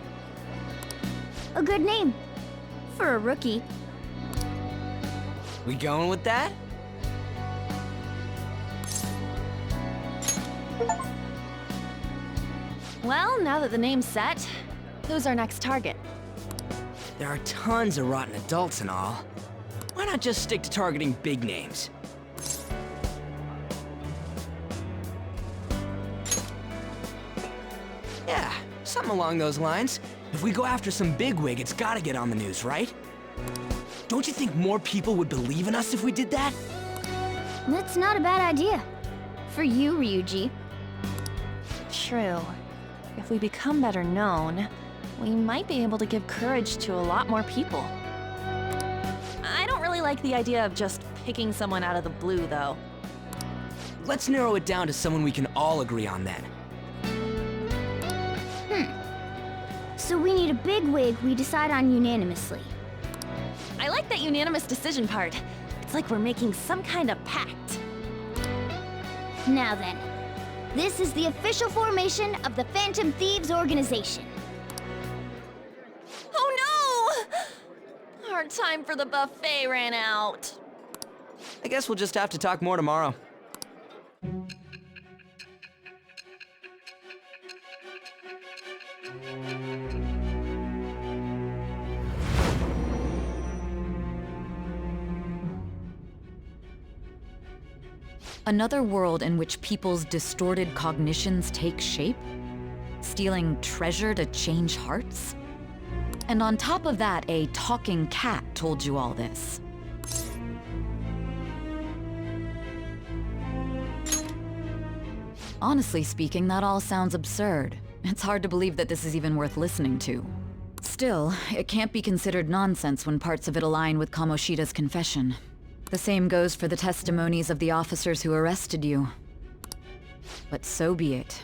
A good name. For a rookie. We going with that? Well, now that the name's set, who's our next target? There are tons of rotten adults and all. Why not just stick to targeting big names? Yeah, something along those lines. If we go after some bigwig, it's gotta get on the news, right? Don't you think more people would believe in us if we did that? That's not a bad idea. For you, Ryuji. True. If we become better known, we might be able to give courage to a lot more people. I don't really like the idea of just picking someone out of the blue, though. Let's narrow it down to someone we can all agree on then. So we need a bigwig we decide on unanimously. I like that unanimous decision part. It's like we're making some kind of pact. Now then, this is the official formation of the Phantom Thieves organization. Oh no! Our time for the buffet ran out. I guess we'll just have to talk more tomorrow. Another world in which people's distorted cognitions take shape? Stealing treasure to change hearts? And on top of that, a talking cat told you all this. Honestly speaking, that all sounds absurd. It's hard to believe that this is even worth listening to. Still, it can't be considered nonsense when parts of it align with Kamoshida's confession. The same goes for the testimonies of the officers who arrested you. But so be it.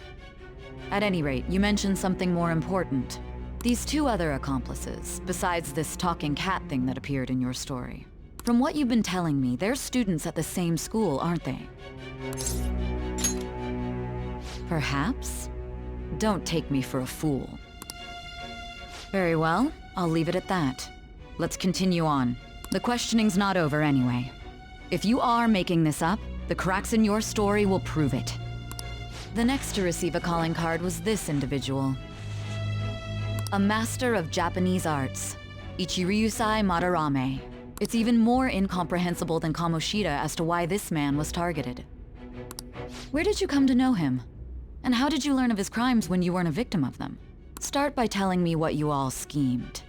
At any rate, you mentioned something more important. These two other accomplices, besides this talking cat thing that appeared in your story. From what you've been telling me, they're students at the same school, aren't they? Perhaps? Don't take me for a fool. Very well, I'll leave it at that. Let's continue on. The questioning's not over anyway. If you are making this up, the cracks in your story will prove it. The next to receive a calling card was this individual. A master of Japanese arts, Ichiryusai Madarame. It's even more incomprehensible than Kamoshida as to why this man was targeted. Where did you come to know him? And how did you learn of his crimes when you weren't a victim of them? Start by telling me what you all schemed.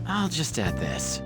I'll just add this.